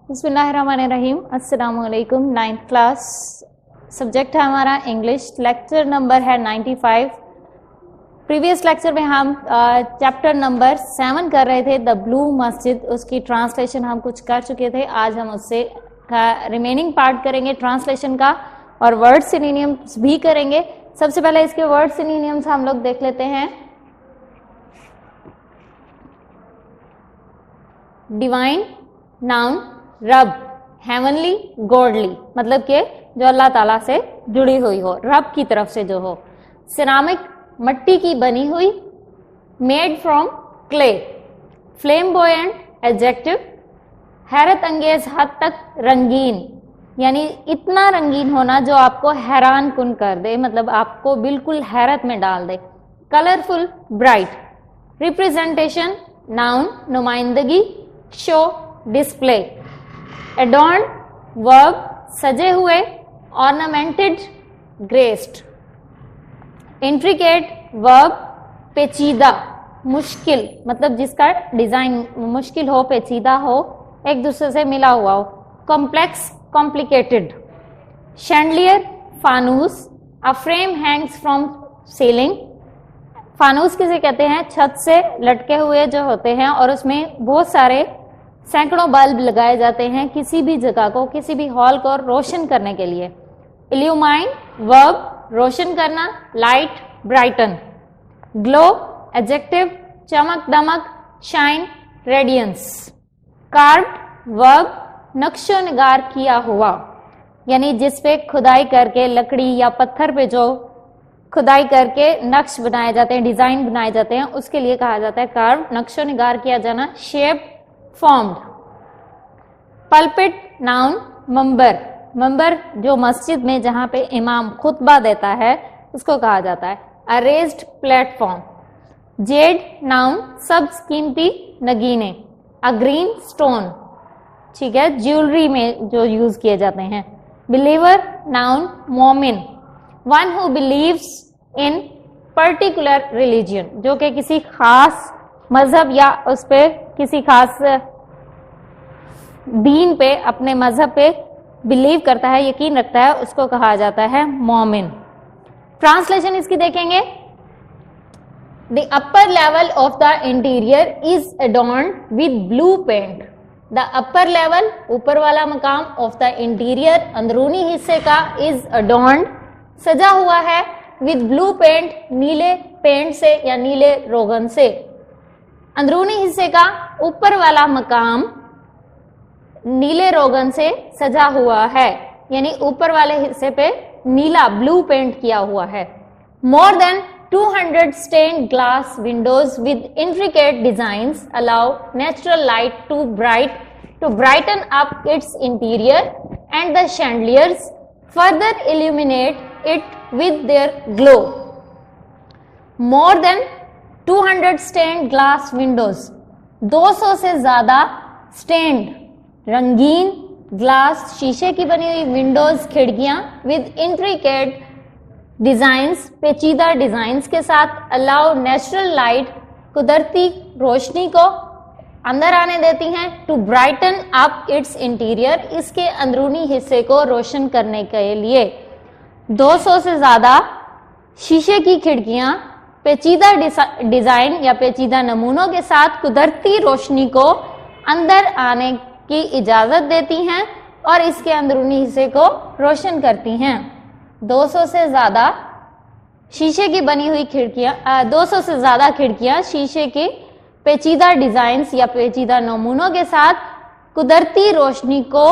बिस्मिल्लाहिर्रहमानिर्रहीम। अस्सलाम वालेकुम। 9th क्लास, सब्जेक्ट है हमारा इंग्लिश, लेक्चर नंबर है 95। प्रीवियस लेक्चर में हम चैप्टर नंबर 7 कर रहे थे, द ब्लू मस्जिद। उसकी ट्रांसलेशन हम कुछ कर चुके थे, आज हम उससे रिमेनिंग पार्ट करेंगे ट्रांसलेशन का, और वर्ड सिनोनिम्स भी करेंगे। सबसे पहले इसके वर्ड सिनोनिम्स हम लोग देख लेते हैं। डिवाइन नाउन रब, हेवनली गॉडली, मतलब कि जो अल्लाह ताला से जुड़ी हुई हो, रब की तरफ से जो हो। सिरामिक, मट्टी की बनी हुई। Made from clay. Flamboyant adjective, हैरत अंगेज हद तक रंगीन, यानी इतना रंगीन होना जो आपको हैरान कुन कर दे, मतलब आपको बिल्कुल हैरत में डाल दे। Colourful, bright. रिप्रेजेंटेशन नाउन नुमाइंदगी, शो डिस्प्ले। एडॉर्न वर्ब सजे हुए, ऑर्नामेंटेड ग्रेस्ड। इंट्रिकेट वर्ब पेचीदा, मुश्किल, मतलब जिसका डिजाइन मुश्किल हो, पेचीदा हो, एक दूसरे से मिला हुआ हो। Complex complicated. शैंडलियर फानूस, a frame hangs from ceiling. फानूस किसे कहते हैं? छत से लटके हुए जो होते हैं, और उसमें बहुत सारे सैकड़ों बल्ब लगाए जाते हैं किसी भी जगह को, किसी भी हॉल को रोशन करने के लिए। इल्यूमाइन वर्ब रोशन करना, लाइट ब्राइटन। ग्लो एडजेक्टिव, चमक दमक, शाइन रेडियंस। कार्व्ड वर्ब नक्शो निगार किया हुआ, यानी जिस पे खुदाई करके लकड़ी या पत्थर पे जो खुदाई करके नक्श बनाए जाते हैं, डिजाइन बनाए जाते हैं, उसके लिए कहा जाता है कार्व, नक्शो निगार किया जाना। Shape formed. पल्पिट नाउन मंबर, मंबर जो मस्जिद में जहां पे इमाम खुतबा देता है उसको कहा जाता है। अ रेज्ड प्लेटफॉर्म। जेड नाउन सब्ज कीमती नगीने। अ ग्रीन स्टोन, ठीक है, ज्वेलरी में जो यूज किए जाते हैं। बिलीवर नाउन मोमिन, one who believes in particular religion, जो कि किसी खास मजहब या उस पे किसी खास दीन पे, अपने मजहब पे बिलीव करता है, यकीन रखता है, उसको कहा जाता है मोमिन। ट्रांसलेशन इसकी देखेंगे। The upper level of the interior is adorned with blue paint. The upper level, ऊपर वाला मकाम, ऑफ द इंटीरियर, अंदरूनी हिस्से का, इज अडॉर्न्ड सजा हुआ है, विद ब्लू पेंट, नीले पेंट से या नीले रोगन से। अंदरूनी हिस्से का ऊपर वाला मकाम नीले रोगन से सजा हुआ है, यानी ऊपर वाले हिस्से पे नीला ब्लू पेंट किया हुआ है। More than 200 stained glass windows with intricate designs allow natural light to brighten up its interior, and the chandeliers further illuminate it with their glow. More than 200 stained glass windows, 200 से ज्यादा stained रंगीन glass, शीशे की बनी हुई Windows, खिड़कियां, with intricate designs, पेचीदा designs के साथ। अलाउ नेचुरल लाइट, कुदरती रोशनी को अंदर आने देती हैं। To brighten up its interior, इसके अंदरूनी हिस्से को रोशन करने के लिए। 200 से ज्यादा शीशे की खिड़कियां पेचीदा डिजाइन या पेचीदा नमूनों के साथ कुदरती रोशनी को अंदर आने की इजाजत देती हैं और इसके अंदरूनी हिस्से को रोशन करती हैं। 200 से ज्यादा शीशे की बनी हुई खिड़कियां, 200 से ज्यादा खिड़कियां शीशे के पेचीदा डिजाइन्स या पेचीदा नमूनों के साथ कुदरती रोशनी को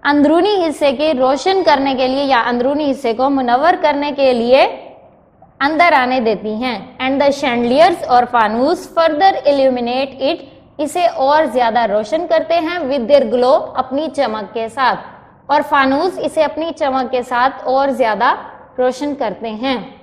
अंदरूनी हिस्से के रोशन करने के लिए या अंदरूनी हिस्से को मुनव्वर करने के लिए अंदर आने देती हैं। एंड द शैंडलियर्स और फानूस फर्दर इल्यूमिनेट इट, इसे और ज्यादा रोशन करते हैं, विद देयर ग्लो, अपनी चमक के साथ, और फानूस इसे अपनी चमक के साथ और ज्यादा रोशन करते हैं।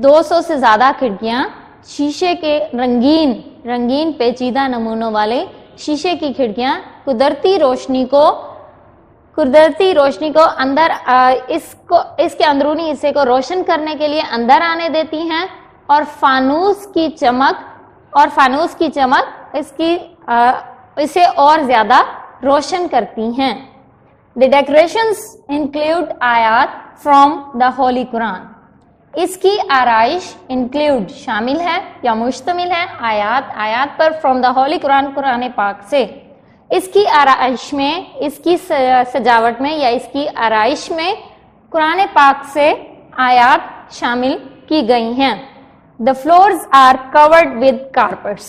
200 से ज्यादा खिड़कियां शीशे के रंगीन पेचीदा नमूनों वाले शीशे की खिड़कियां कुदरती रोशनी को अंदर इसके अंदरूनी हिस्से को रोशन करने के लिए अंदर आने देती हैं, और फानूस की चमक इसकी इसे और ज्यादा रोशन करती हैं। द डेकोरेशंस इंक्लूड आयात फ्रॉम द होली कुरान। इसकी आराइश इंक्लूड शामिल है या मुश्तमिल है आयात पर फ्रॉम द होली कुरान, कुरान पाक से। इसकी आराइश में, इसकी सजावट में या इसकी आराइश में कुरान पाक से आयात शामिल की गई हैं। The floors are covered with carpets.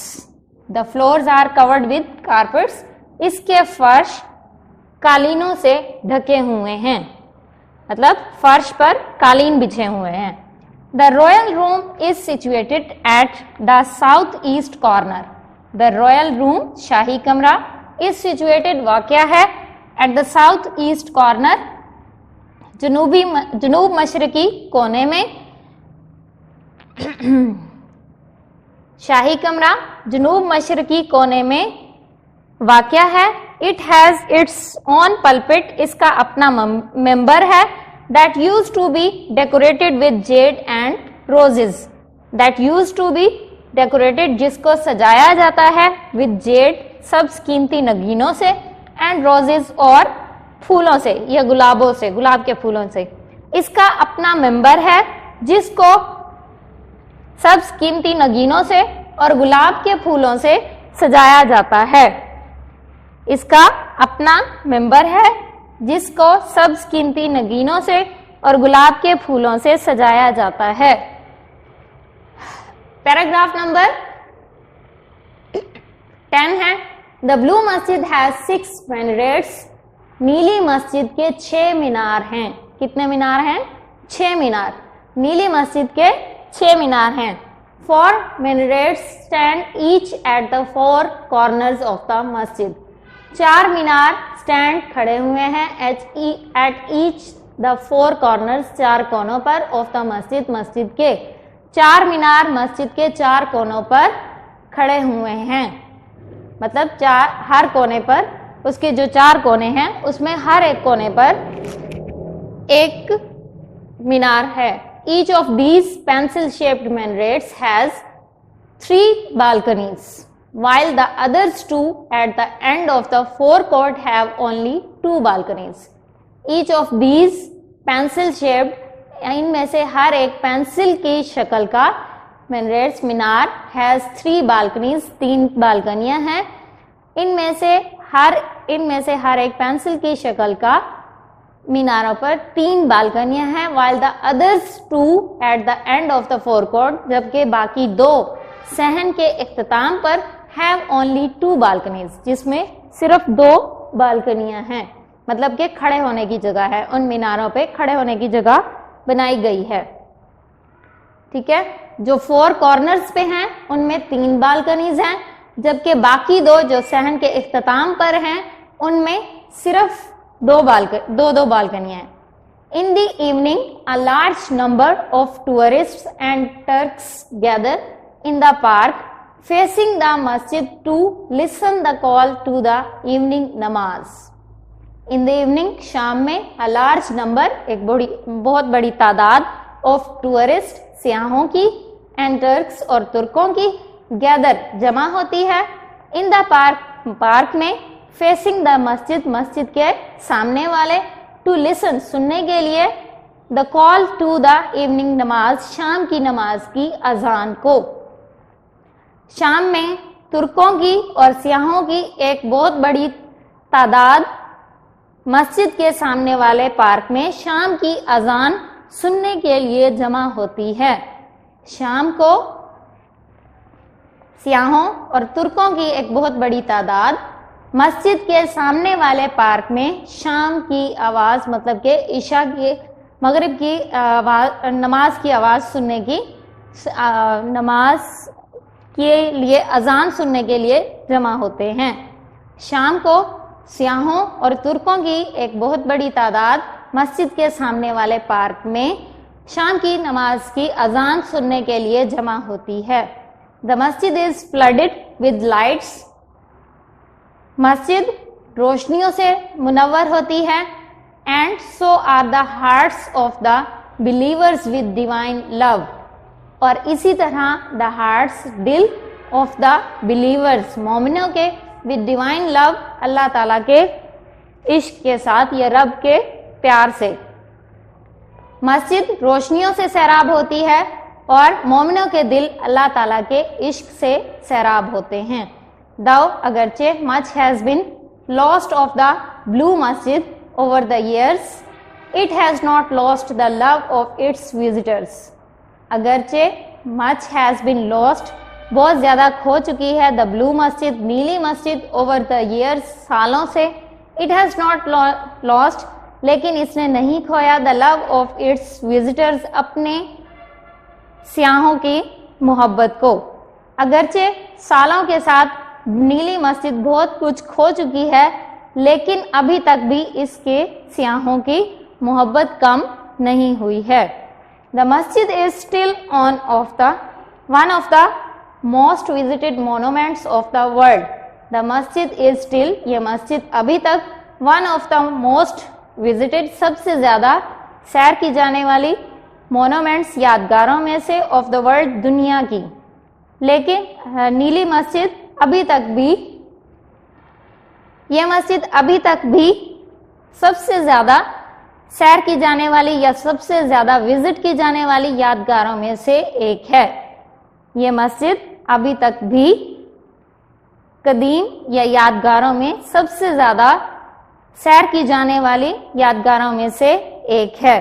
The floors are covered with carpets. इसके फर्श कालीनों से ढके हुए हैं, मतलब फर्श पर कालीन बिछे हुए हैं। The royal room is situated at the south east corner. The royal room, शाही कमरा, इज सिचुएटेड, वाक़या है, at the south east corner, जनूब मशरकी कोने में। शाही कमरा जनूब मशरकी कोने में वाक़या है। It has its own pulpit. इसका अपना मेंबर है। That use to be decorated with jade and roses. That use to be decorated, जिसको सजाया जाता है, विद जेड, सब्ज कीमती नगीनों से, एंड रोजेज, और फूलों से या गुलाबों से, गुलाब के फूलों से। इसका अपना मेंबर है जिसको सब्ज कीमती नगीनों से और गुलाब के फूलों से सजाया जाता है। इसका अपना मेंबर है जिसको सब्ज कीमती नगीनों से और गुलाब के फूलों से सजाया जाता है। पैराग्राफ नंबर 10 है, द ब्लू मस्जिद हैज 6 मिनारेट्स। नीली मस्जिद के 6 मीनार हैं। कितने मीनार हैं? 6 मीनार। नीली मस्जिद के 6 मीनार हैं। 4 minarets stand each at the 4 corners of the मस्जिद। 4 मीनार स्टैंड खड़े हुए हैं एट ईच द 4 कॉर्नर्स, 4 कोनों पर, ऑफ द मस्जिद, मस्जिद के। 4 मीनार मस्जिद के 4 कोनों पर खड़े हुए हैं, मतलब हर कोने पर, उसके जो 4 कोने हैं उसमें हर एक कोने पर एक मीनार है। Each of these pencil-shaped minarets has 3 balconies, while the others 2 at the end of the forecourt have only 2 balconies. Each of these pencil-shaped, इनमें से हर एक पेंसिल की शक्ल का minarets, मीनार, has 3 balconies, 3 बालकनियां हैं। इनमें से हर एक पेंसिल की शक्ल का मीनारों पर 3 बालकनियां हैं। while the others 2 at the end of the forecourt, जबकि बाकी 2 सहन के इख्तिताम पर have only 2 balconies, जिसमें सिर्फ 2 बालकनियां हैं, मतलब कि खड़े होने की जगह है। उन मीनारों पे खड़े होने की जगह बनाई गई है। ठीक है, जो 4 कॉर्नर्स पे हैं उनमें 3 बालकनीज हैं, जबकि बाकी 2 जो सहन के इख्तिताम पर हैं उनमें सिर्फ 2 बालकनियां हैं। In the evening a large number of tourists and Turks gather in the park facing the masjid to listen the call to the evening namaz. In the evening, शाम में, अ लार्ज नंबर, एक बहुत बड़ी तादाद, ऑफ टूरिस्ट, सियाहों की, एंड टर्क्स, और तुर्कों की, gather, जमा होती है, इन द पार्क में, फेसिंग द मस्जिद, मस्जिद के सामने वाले, टू लिसन, सुनने के लिए, the call to the evening namaz, शाम की नमाज की अजान को। शाम में तुर्कों की और सियाहों की एक बहुत बड़ी तादाद मस्जिद के सामने वाले पार्क में शाम की अजान सुनने के लिए जमा होती है। शाम को सियाहों और तुर्कों की एक बहुत बड़ी तादाद मस्जिद के सामने वाले पार्क में शाम की आवाज़, मतलब कि इशा की, मगरिब की नमाज की आवाज़ सुनने की, नमाज के लिए, अजान सुनने के लिए जमा होते हैं। शाम को सियाहों और तुर्कों की एक बहुत बड़ी तादाद मस्जिद के सामने वाले पार्क में शाम की नमाज की अजान सुनने के लिए जमा होती है। द मस्जिद इज फ्लडेड विद लाइट्स। मस्जिद रोशनियों से मुनव्वर होती है। And so are the hearts of the believers with divine love. और इसी तरह द हार्ट्स, दिल ऑफ द बिलीवर्स, मोमिनों के, विद डिवाइन लव, अल्लाह ताला के इश्क के साथ या रब के प्यार से। मस्जिद रोशनियों से सैराब होती है और मोमिनों के दिल अल्लाह ताला के इश्क से सैराब होते हैं। दाओ अगरचे much has been lost of the blue masjid over the years, it has not lost the love of its visitors. अगरचे मच हैज बीन लॉस्ट, बहुत ज्यादा खो चुकी है, द ब्लू मस्जिद, नीली मस्जिद, ओवर द ईयर्स, सालों से, इट हैज नॉट लॉस्ट, लेकिन इसने नहीं खोया, the love of its visitors, अपने सियाहों की मोहब्बत को। अगरचे सालों के साथ नीली मस्जिद बहुत कुछ खो चुकी है, लेकिन अभी तक भी इसके सियाहों की मोहब्बत कम नहीं हुई है। द मस्जिद is still one of the most visited monuments of the world. The मस्जिद इज स्टिल, ये मस्जिद अभी तक, one of the most visited, सबसे ज्यादा सैर की जाने वाली मोनूमेंट्स, यादगारों में से, ऑफ द वर्ल्ड, दुनिया की। लेकिन नीली मस्जिद अभी तक भी, यह मस्जिद अभी तक भी सबसे ज्यादा सैर की जाने वाली या सबसे ज्यादा विजिट की जाने वाली यादगारों में से एक है। ये मस्जिद अभी तक भी कदीम या यादगारों में सबसे ज्यादा सैर की जाने वाली यादगारों में से एक है।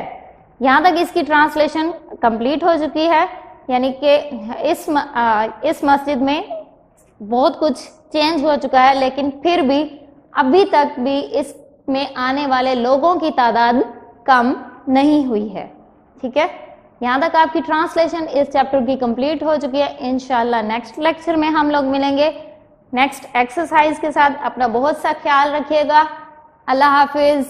यहाँ तक इसकी ट्रांसलेशन कंप्लीट हो चुकी है, यानी कि इस मस्जिद में बहुत कुछ चेंज हो चुका है, लेकिन फिर भी अभी तक भी इसमें आने वाले लोगों की तादाद कम नहीं हुई है। ठीक है, यहाँ तक आपकी ट्रांसलेशन इस चैप्टर की कंप्लीट हो चुकी है। इंशाल्लाह नेक्स्ट लेक्चर में हम लोग मिलेंगे नेक्स्ट एक्सरसाइज के साथ। अपना बहुत सा ख्याल रखिएगा। अल्लाह हाफिज।